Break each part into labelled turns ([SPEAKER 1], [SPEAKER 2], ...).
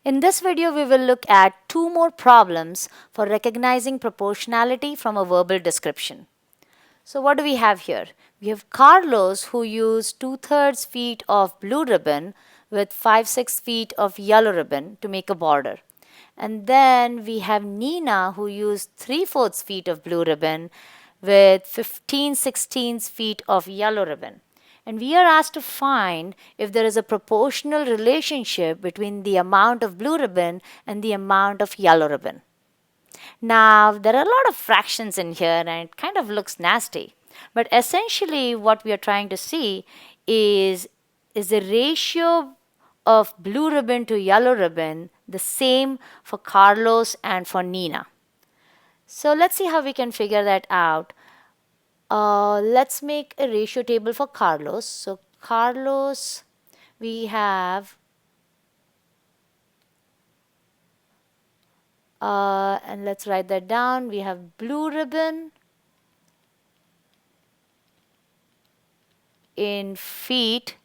[SPEAKER 1] In this video, we will look at two more problems for recognizing proportionality from a verbal description. So what do we have here? We have Carlos who used 2/3 feet of blue ribbon with 5/6 feet of yellow ribbon to make a border. And then we have Nina who used 3/4 feet of blue ribbon with 15/16 feet of yellow ribbon. And we are asked to find if there is a proportional relationship between the amount of blue ribbon and the amount of yellow ribbon. Now, there are a lot of fractions in here and it kind of looks nasty. But essentially, what we are trying to see is the ratio of blue ribbon to yellow ribbon the same for Carlos and for Nina. So let's see how we can figure that out. Let's make a ratio table for Carlos. So Carlos, we have, and let's write that down. We have blue ribbon in feet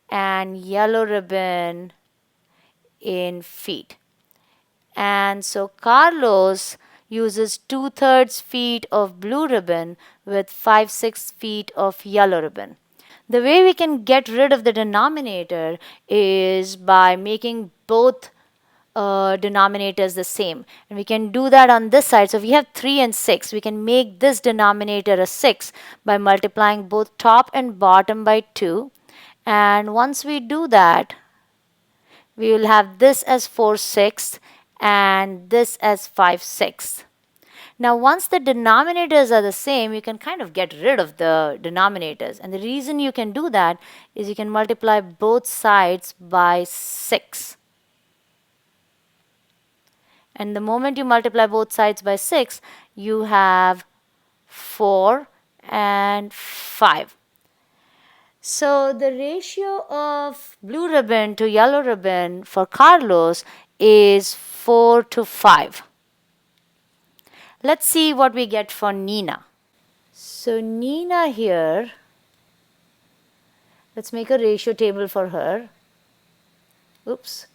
[SPEAKER 1] and yellow ribbon in feet. And so Carlos uses 2/3 feet of blue ribbon with 5/6 feet of yellow ribbon. The way we can get rid of the denominator is by making both denominators the same. And we can do that on this side. So we have 3 and 6. We can make this denominator a 6 by multiplying both top and bottom by 2. And once we do that, we will have this as 4/6 and this as 5/6. Now, once the denominators are the same, you can kind of get rid of the denominators. And the reason you can do that is you can multiply both sides by 6. And the moment you multiply both sides by 6, you have 4 and 5. So the ratio of blue ribbon to yellow ribbon for Carlos is 4 to 5. Let's see what we get for Nina. So Nina here, let's make a ratio table for her. Oops.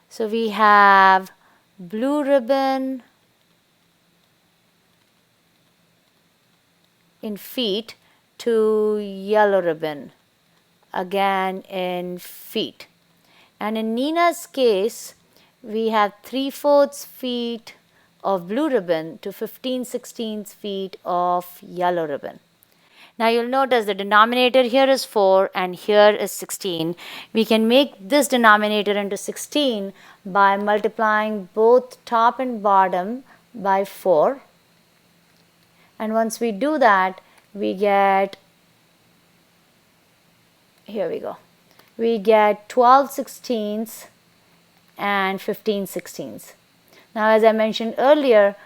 [SPEAKER 1] So we have blue ribbon in feet to yellow ribbon, again in feet. And in Nina's case, we have 3/4 feet of blue ribbon to 15/16 feet of yellow ribbon. Now you'll notice the denominator here is 4 and here is 16. We can make this denominator into 16 by multiplying both top and bottom by 4. And once we do that, we get, here we go, we get 12/16 and 15/16. Now, as I mentioned earlier,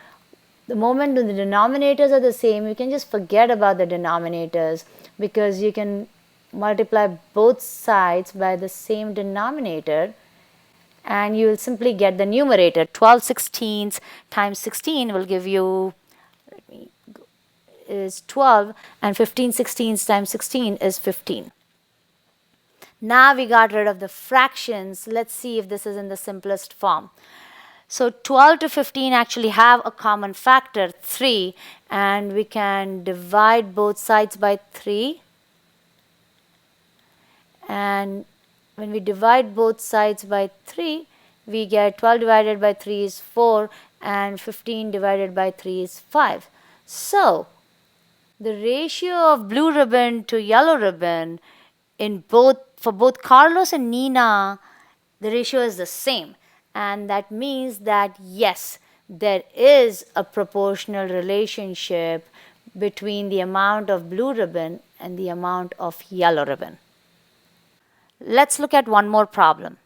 [SPEAKER 1] the moment the denominators are the same, you can just forget about the denominators because you can multiply both sides by the same denominator and you will simply get the numerator. 12/16 times 16 will give you, is 12, and 15/16 times 16 is 15. Now we got rid of the fractions. Let's see if this is in the simplest form. So 12 to 15 actually have a common factor, 3, and we can divide both sides by 3. And when we divide both sides by 3, we get 12 divided by 3 is 4 and 15 divided by 3 is 5. So the ratio of blue ribbon to yellow ribbon for both Carlos and Nina, the ratio is the same. And that means that yes, there is a proportional relationship between the amount of blue ribbon and the amount of yellow ribbon. Let's look at one more problem.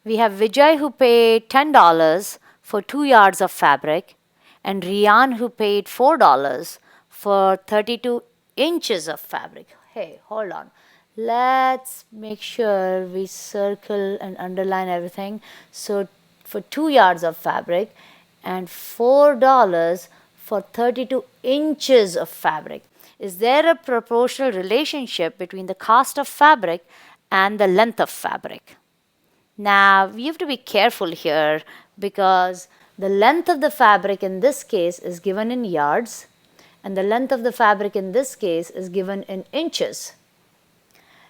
[SPEAKER 1] We have Vijay who paid $10 for 2 yards of fabric and Rian who paid $4 for 32 inches of fabric. Hey, hold on. Let's make sure we circle and underline everything. So for 2 yards of fabric and $4 for 32 inches of fabric. is there a proportional relationship between the cost of fabric and the length of fabric? Now, we have to be careful here because the length of the fabric in this case is given in yards, and the length of the fabric in this case is given in inches.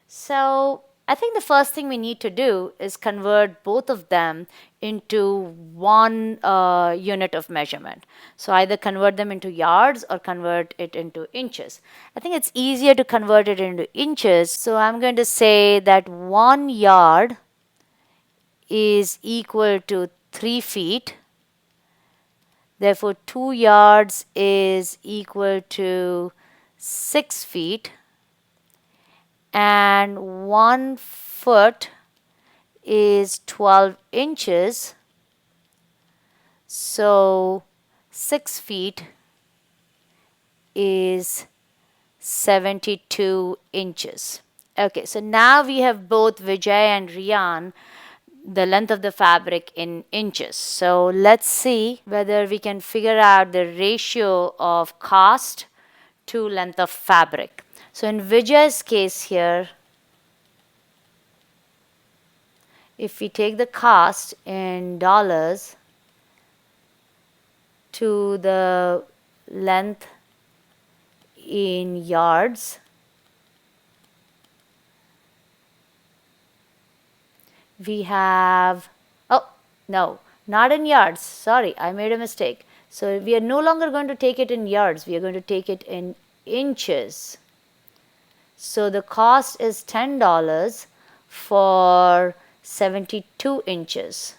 [SPEAKER 1] So, I think the first thing we need to do is convert both of them into one unit of measurement. So, either convert them into yards or convert it into inches. I think it's easier to convert it into inches. So, I'm going to say that 1 yard is equal to 3 feet. Therefore, 2 yards is equal to 6 feet. And 1 foot is 12 inches. So 6 feet is 72 inches. Okay, so now we have both Vijay and Rian, the length of the fabric in inches. So let's see whether we can figure out the ratio of cost to length of fabric. So in Vijay's case here, if we take the cost in dollars to the length in yards, we have, oh, no, not in yards. Sorry, I made a mistake. So we are no longer going to take it in yards. We are going to take it in inches. So the cost is $10 for 72 inches.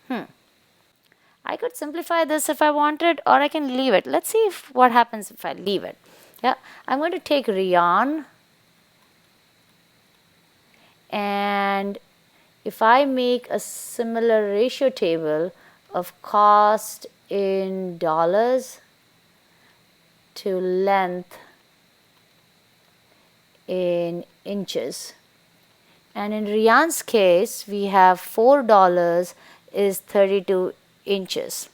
[SPEAKER 1] I could simplify this if I wanted, or I can leave it. Let's see what happens if I leave it. Yeah, I'm going to take Rian, and if I make a similar ratio table of cost in dollars to length in inches, and in Rian's case, we have $4 is 32 inches.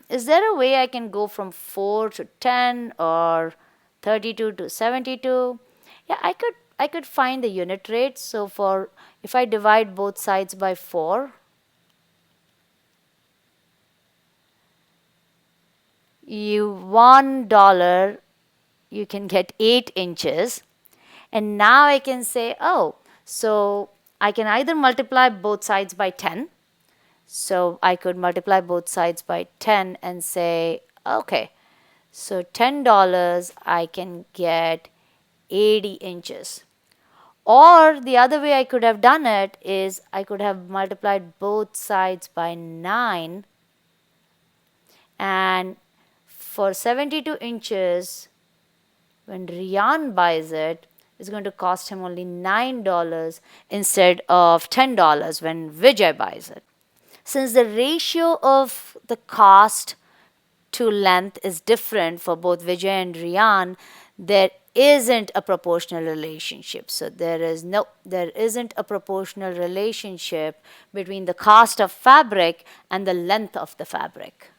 [SPEAKER 1] Is there a way I can go from 4 to 10 or 32 to 72? Yeah, I could find the unit rate. So for if I divide both sides by 4, $1 you can get 8 inches. And now I can say, oh, so I can either multiply both sides by 10. So I could multiply both sides by 10 and say, okay, so $10 I can get 80 inches. Or the other way I could have done it is I could have multiplied both sides by 9, and for 72 inches, when Rian buys it, it's going to cost him only $9 instead of $10 when Vijay buys it. Since the ratio of the cost to length is different for both Vijay and Rian, there isn't a proportional relationship. So there isn't a proportional relationship between the cost of fabric and the length of the fabric.